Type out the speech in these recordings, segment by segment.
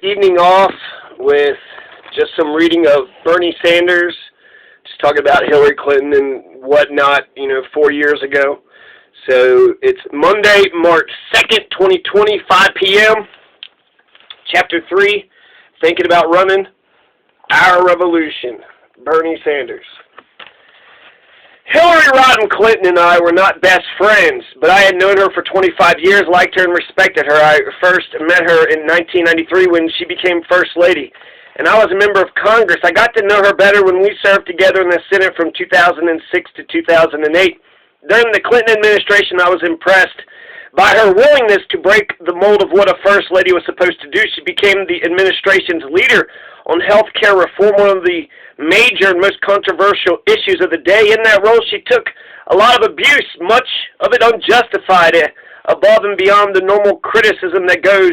evening off with just some reading of Bernie Sanders, just talking about Hillary Clinton and whatnot, 4 years ago. So it's Monday, March 2nd, 2020, 5 p.m., Chapter 3, Thinking About Running Our Revolution, Bernie Sanders. Hillary Rodham Clinton and I were not best friends, but I had known her for 25 years, liked her, and respected her. I first met her in 1993 when she became First Lady, and I was a member of Congress. I got to know her better when we served together in the Senate from 2006 to 2008. During the Clinton administration, I was impressed by her willingness to break the mold of what a First Lady was supposed to do. She became the administration's leader on health care reform, one of the major and most controversial issues of the day. In that role, she took a lot of abuse, much of it unjustified, above and beyond the normal criticism that goes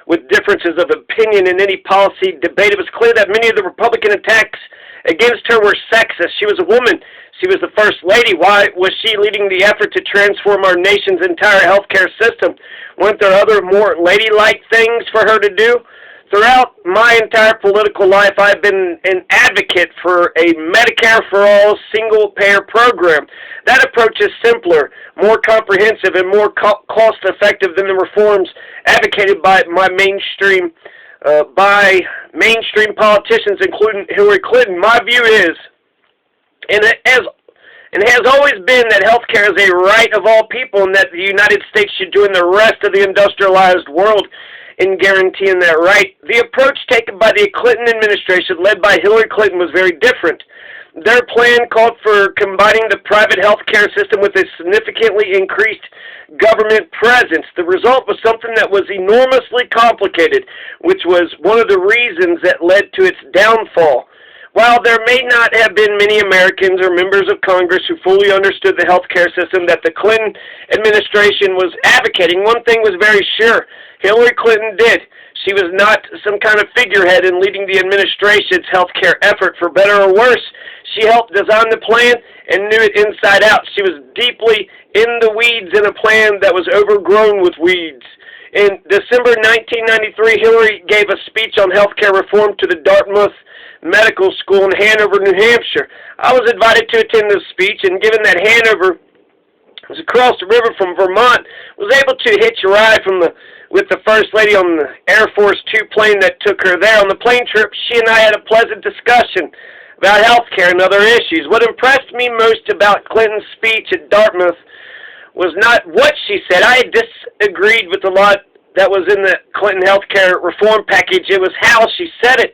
with differences of opinion in any policy debate. It was clear that many of the Republican attacks against her were sexist. She was a woman. She was the First Lady. Why was she leading the effort to transform our nation's entire healthcare system? Weren't there other more ladylike things for her to do? Throughout my entire political life, I've been an advocate for a Medicare for All single-payer program. That approach is simpler, more comprehensive, and more cost-effective than the reforms advocated by mainstream politicians, including Hillary Clinton. My view is, and has always been, that health care is a right of all people, and that the United States should join the rest of the industrialized world in guaranteeing that right. The approach taken by the Clinton administration, led by Hillary Clinton, was very different. Their plan called for combining the private health care system with a significantly increased government presence. The result was something that was enormously complicated, which was one of the reasons that led to its downfall. While there may not have been many Americans or members of Congress who fully understood the health care system that the Clinton administration was advocating, one thing was very sure: Hillary Clinton did. She was not some kind of figurehead in leading the administration's health care effort. For better or worse, she helped design the plan and knew it inside out. She was deeply in the weeds in a plan that was overgrown with weeds. In December 1993, Hillary gave a speech on health care reform to the Dartmouth Medical School in Hanover, New Hampshire. I was invited to attend this speech, and given that Hanover was across the river from Vermont, was able to hitch a ride with the First Lady on the Air Force Two plane that took her there. On the plane trip, she and I had a pleasant discussion about health care and other issues. What impressed me most about Clinton's speech at Dartmouth was not what she said. I disagreed with a lot that was in the Clinton health care reform package. It was how she said it.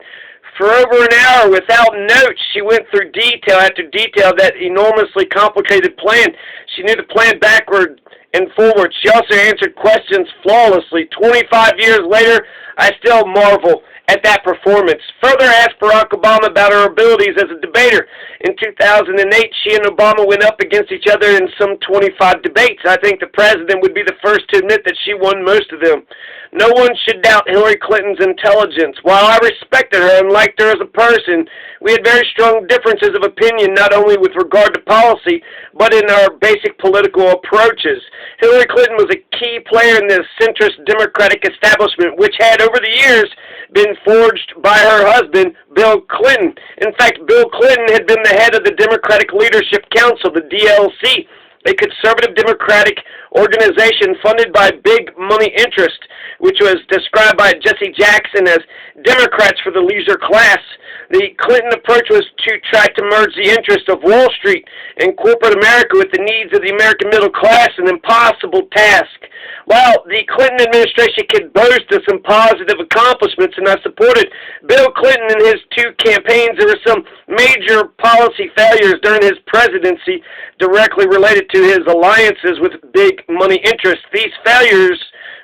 For over an hour, without notes, she went through detail after detail of that enormously complicated plan. She knew the plan backward and forward. She also answered questions flawlessly. 25 years later, I still marvel at that performance. Further, asked Barack Obama about her abilities as a debater. In 2008, she and Obama went up against each other in some 25 debates. I think the president would be the first to admit that she won most of them. No one should doubt Hillary Clinton's intelligence. While I respected her and liked her as a person, we had very strong differences of opinion, not only with regard to policy, but in our basic political approaches. Hillary Clinton was a key player in the centrist Democratic establishment, which had, over the years, been forged by her husband, Bill Clinton. In fact, Bill Clinton had been the head of the Democratic Leadership Council, the DLC, a conservative Democratic organization funded by big money interest, which was described by Jesse Jackson as Democrats for the leisure class. The Clinton approach was to try to merge the interests of Wall Street and corporate America with the needs of the American middle class, an impossible task. While the Clinton administration could boast of some positive accomplishments, and I supported Bill Clinton in his two campaigns, there were some major policy failures during his presidency directly related to his alliances with big money interests. These failures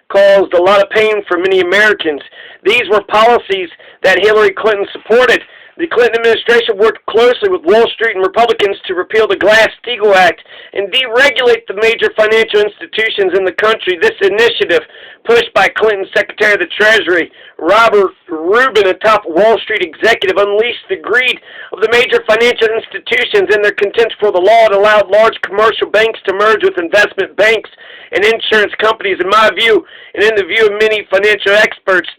caused a lot of pain for many Americans. These were policies that Hillary Clinton supported. The Clinton administration worked closely with Wall Street and Republicans to repeal the Glass-Steagall Act and deregulate the major financial institutions in the country. This initiative, pushed by Clinton's Secretary of the Treasury, Robert Rubin, a top Wall Street executive, unleashed the greed of the major financial institutions and their contempt for the law. It allowed large commercial banks to merge with investment banks and insurance companies. In my view, and in the view of many financial experts,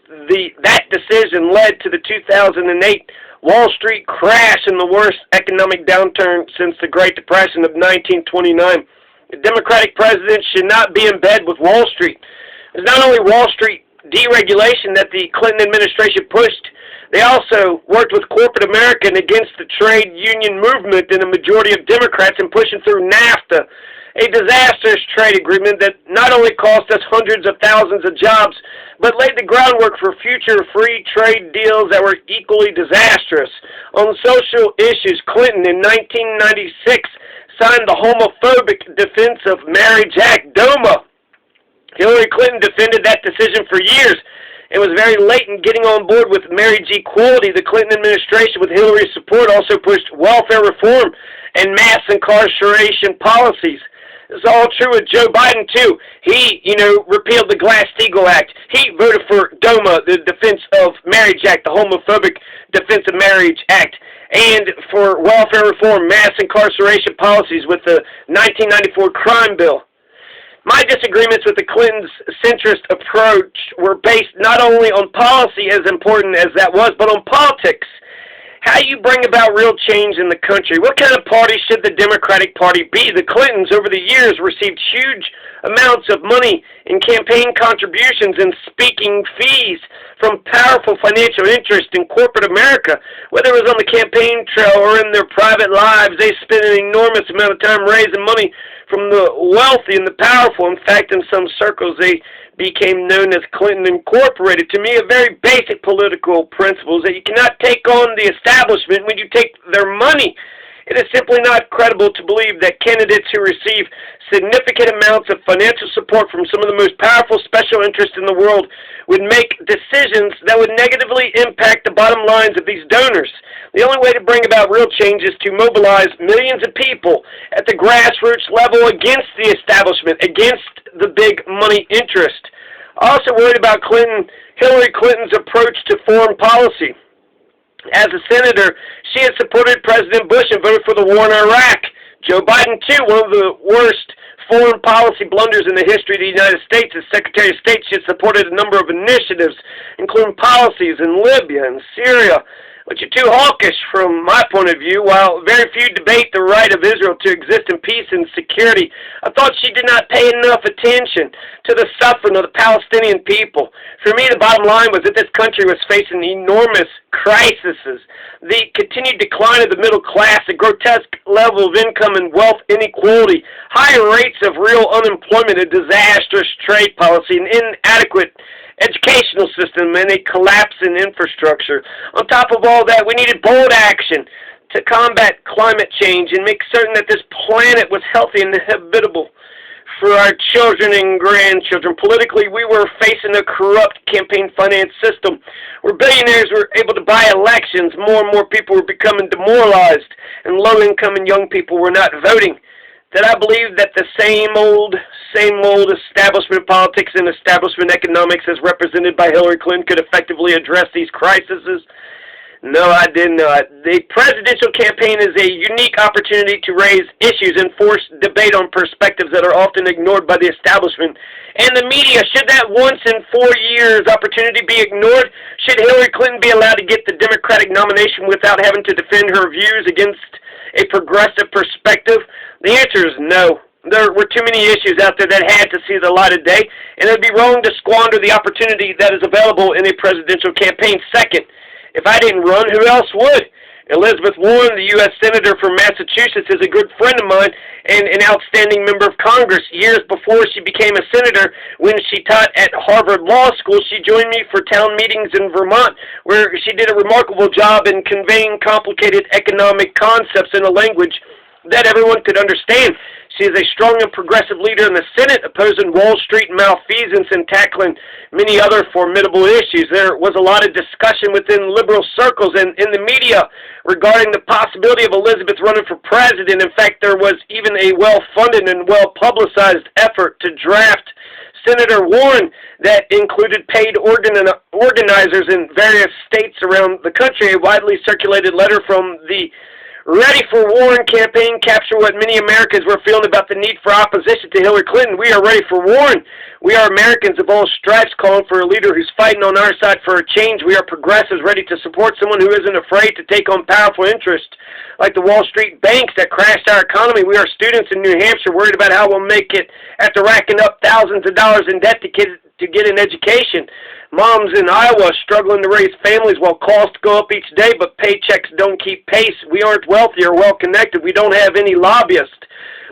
that decision led to the 2008 Wall Street crash and the worst economic downturn since the Great Depression of 1929. The Democratic president should not be in bed with Wall Street. It's not only Wall Street deregulation that the Clinton administration pushed, they also worked with corporate America and against the trade union movement and a majority of Democrats in pushing through NAFTA, a disastrous trade agreement that not only cost us hundreds of thousands of jobs, but laid the groundwork for future free trade deals that were equally disastrous. On social issues, Clinton in 1996 signed the homophobic Defense of Marriage Act, DOMA. Hillary Clinton defended that decision for years and was very late in getting on board with marriage equality. The Clinton administration, with Hillary's support, also pushed welfare reform and mass incarceration policies. It's all true with Joe Biden, too. He, repealed the Glass-Steagall Act. He voted for DOMA, the Defense of Marriage Act, the homophobic Defense of Marriage Act, and for welfare reform, mass incarceration policies with the 1994 crime bill. My disagreements with the Clintons' centrist approach were based not only on policy, as important as that was, but on politics. How you bring about real change in the country. What kind of party should the Democratic Party be? The Clintons, over the years, received huge amounts of money in campaign contributions and speaking fees from powerful financial interests in corporate America. Whether it was on the campaign trail or in their private lives, they spent an enormous amount of time raising money from the wealthy and the powerful. In fact, in some circles, they became known as Clinton Incorporated. To me, a very basic political principle is that you cannot take on the establishment when you take their money. It is simply not credible to believe that candidates who receive significant amounts of financial support from some of the most powerful special interests in the world would make decisions that would negatively impact the bottom lines of these donors. The only way to bring about real change is to mobilize millions of people at the grassroots level against the establishment, against the big money interest. Also worried about Hillary Clinton's approach to foreign policy. As a senator, she had supported President Bush and voted for the war in Iraq. Joe Biden, too, one of the worst foreign policy blunders in the history of the United States. As Secretary of State, she had supported a number of initiatives, including policies in Libya and Syria, which are too hawkish from my point of view. While very few debate the right of Israel to exist in peace and security, I thought she did not pay enough attention to the suffering of the Palestinian people. For me, the bottom line was that this country was facing enormous crises. The continued decline of the middle class, the grotesque level of income and wealth inequality, higher rates of real unemployment, a disastrous trade policy, an inadequate educational system, and a collapse in infrastructure. On top of all that, we needed bold action to combat climate change and make certain that this planet was healthy and habitable for our children and grandchildren. Politically, we were facing a corrupt campaign finance system where billionaires were able to buy elections. More and more people were becoming demoralized, and low-income and young people were not voting. That I believe that the same old establishment politics and establishment economics as represented by Hillary Clinton could effectively address these crises? No, I did not. The presidential campaign is a unique opportunity to raise issues and force debate on perspectives that are often ignored by the establishment and the media. Should that once in 4 years opportunity be ignored? Should Hillary Clinton be allowed to get the Democratic nomination without having to defend her views against a progressive perspective? The answer is no. There were too many issues out there that had to see the light of day, and it would be wrong to squander the opportunity that is available in a presidential campaign. Second, if I didn't run, who else would? Elizabeth Warren, the U.S. Senator from Massachusetts, is a good friend of mine and an outstanding member of Congress. Years before she became a senator, when she taught at Harvard Law School, she joined me for town meetings in Vermont, where she did a remarkable job in conveying complicated economic concepts in a language that everyone could understand. She is a strong and progressive leader in the Senate, opposing Wall Street malfeasance and tackling many other formidable issues. There was a lot of discussion within liberal circles and in the media regarding the possibility of Elizabeth running for president. In fact, there was even a well-funded and well-publicized effort to draft Senator Warren that included paid organizers in various states around the country. A widely circulated letter from the Ready for Warren campaign captured what many Americans were feeling about the need for opposition to Hillary Clinton. We are ready for Warren. We are Americans of all stripes calling for a leader who's fighting on our side for a change. We are progressives ready to support someone who isn't afraid to take on powerful interests like the Wall Street banks that crashed our economy. We are students in New Hampshire worried about how we'll make it after racking up thousands of dollars in debt to get an education. Moms in Iowa struggling to raise families while costs go up each day, but paychecks don't keep pace. We aren't wealthy or well-connected. We don't have any lobbyists.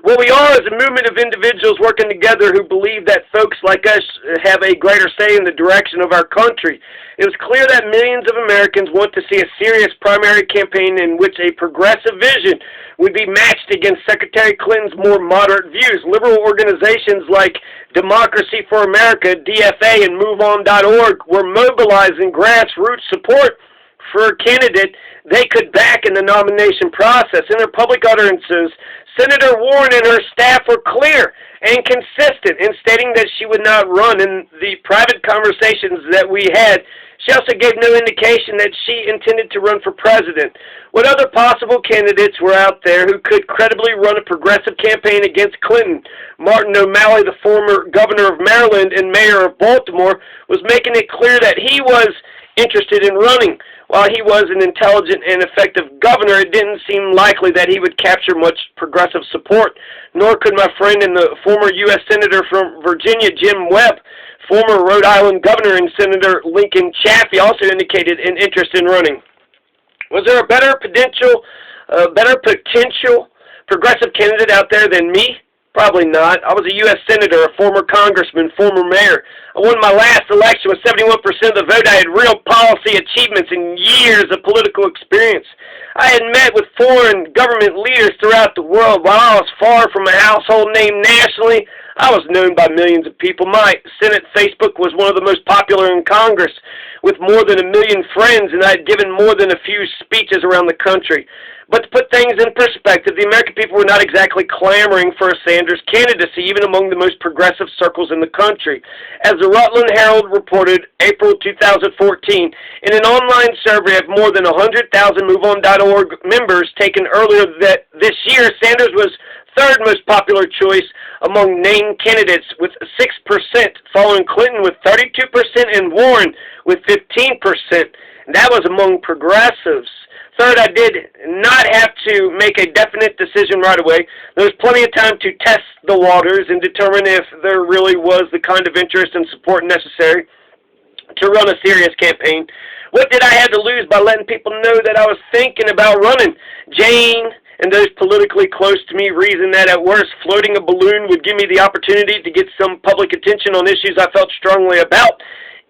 What we are is a movement of individuals working together who believe that folks like us have a greater say in the direction of our country. It was clear that millions of Americans want to see a serious primary campaign in which a progressive vision would be matched against Secretary Clinton's more moderate views. Liberal organizations like Democracy for America, DFA, and MoveOn.org were mobilizing grassroots support for a candidate they could back in the nomination process. In their public utterances, Senator Warren and her staff were clear and consistent in stating that she would not run. In the private conversations that we had, she also gave no indication that she intended to run for president. What other possible candidates were out there who could credibly run a progressive campaign against Clinton? Martin O'Malley, the former governor of Maryland and mayor of Baltimore, was making it clear that he was interested in running. While he was an intelligent and effective governor, it didn't seem likely that he would capture much progressive support, nor could my friend and the former U.S. Senator from Virginia, Jim Webb. Former Rhode Island Governor and Senator Lincoln Chafee also indicated an interest in running. Was there a better potential progressive candidate out there than me? Probably not. I was a U.S. Senator, a former congressman, former mayor. I won my last election with 71% of the vote. I had real policy achievements and years of political experience. I had met with foreign government leaders throughout the world. While I was far from a household name nationally, I was known by millions of people. My Senate Facebook was one of the most popular in Congress, with more than 1 million friends, and I had given more than a few speeches around the country. But to put things in perspective, the American people were not exactly clamoring for a Sanders candidacy, even among the most progressive circles in the country. As the Rutland Herald reported April 2014, in an online survey of more than 100,000 MoveOn.org members taken earlier this year, Sanders was third most popular choice among named candidates with 6%, following Clinton with 32% and Warren with 15%. And that was among progressives. Third, I did not have to make a definite decision right away. There was plenty of time to test the waters and determine if there really was the kind of interest and support necessary to run a serious campaign. What did I have to lose by letting people know that I was thinking about running? Jane and those politically close to me reasoned that at worst, floating a balloon would give me the opportunity to get some public attention on issues I felt strongly about: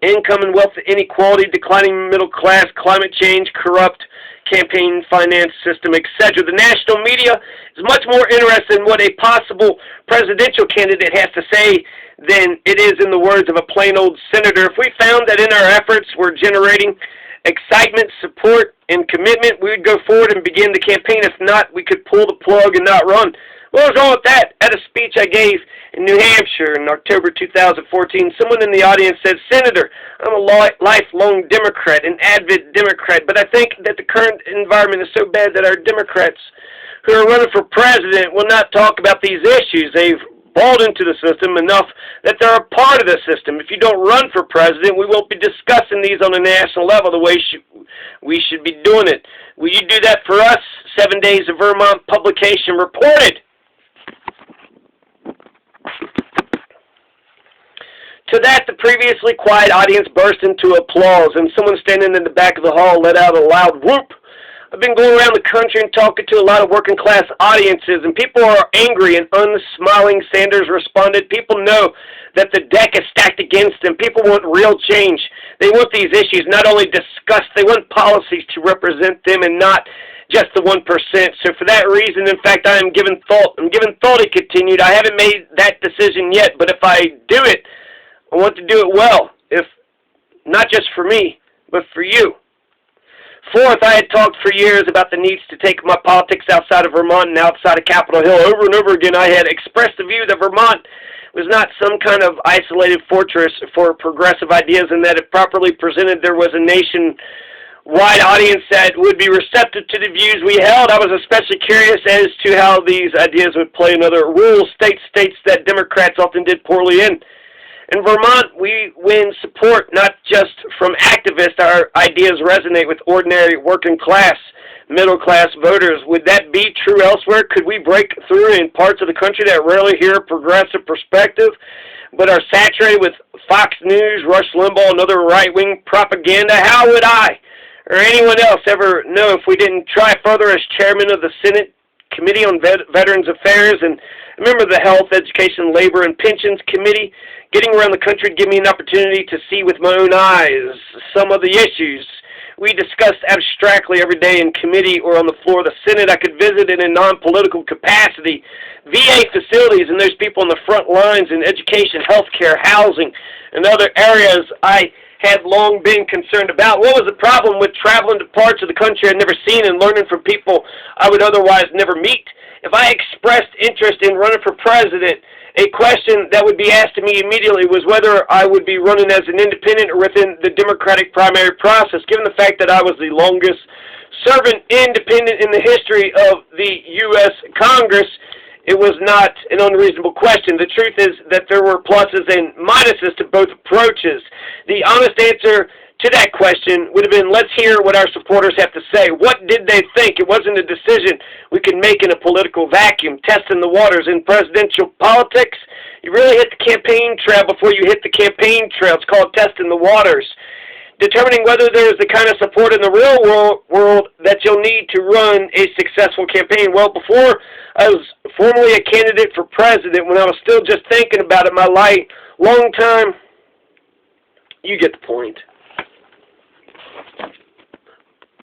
income and wealth inequality, declining middle class, climate change, corrupt campaign finance system, etc. The national media is much more interested in what a possible presidential candidate has to say than it is in the words of a plain old senator. If we found that in our efforts we're generating excitement, support, and commitment, we would go forward and begin the campaign. If not, we could pull the plug and not run. What was wrong with that? At a speech I gave in New Hampshire in October 2014, someone in the audience said, "Senator, I'm a lifelong Democrat, an avid Democrat, but I think that the current environment is so bad that our Democrats who are running for president will not talk about these issues. They've bought into the system enough that they're a part of the system. If you don't run for president, we won't be discussing these on a national level the way we should be doing it. Will you do that for us?" 7 Days of Vermont publication reported. To that, the previously quiet audience burst into applause, and someone standing in the back of the hall let out a loud whoop. I've been going around the country and talking to a lot of working-class audiences, and people are angry, and unsmiling Sanders responded. People know that the deck is stacked against them. People want real change. They want these issues not only discussed, they want policies to represent them and not just the 1%. So for that reason, in fact, I'm giving thought it continued. I haven't made that decision yet, but if I do it, I want to do it well, if not just for me, but for you. Fourth, I had talked for years about the needs to take my politics outside of Vermont and outside of Capitol Hill. Over and over again, I had expressed the view that Vermont was not some kind of isolated fortress for progressive ideas, and that if properly presented, there was a nationwide audience that would be receptive to the views we held. I was especially curious as to how these ideas would play in other rural states that Democrats often did poorly in. In Vermont, we win support not just from activists. Our ideas resonate with ordinary working class, middle class voters. Would that be true elsewhere? Could we break through in parts of the country that rarely hear a progressive perspective, but are saturated with Fox News, Rush Limbaugh, and other right-wing propaganda? How would I or anyone else ever know if we didn't try further as chairman of the Senate Committee on Veterans Affairs and a member of the Health, Education, Labor, and Pensions Committee? Getting around the country to give me an opportunity to see with my own eyes some of the issues we discussed abstractly every day in committee or on the floor of the Senate. I could visit in a non-political capacity VA facilities and those people on the front lines in education, healthcare, housing, and other areas I had long been concerned about. What was the problem with traveling to parts of the country I'd never seen and learning from people I would otherwise never meet? If I expressed interest in running for president, a question that would be asked to me immediately was whether I would be running as an independent or within the Democratic primary process. Given the fact that I was the longest serving independent in the history of the U.S. Congress, it was not an unreasonable question. The truth is that there were pluses and minuses to both approaches. The honest answer to that question would have been, let's hear what our supporters have to say. What did they think? It wasn't a decision we could make in a political vacuum, testing the waters. In presidential politics, you really hit the campaign trail before you hit the campaign trail. It's called testing the waters. Determining whether there's the kind of support in the real world that you'll need to run a successful campaign. Well, before I was formally a candidate for president, when I was still just thinking about it, my long time, you get the point.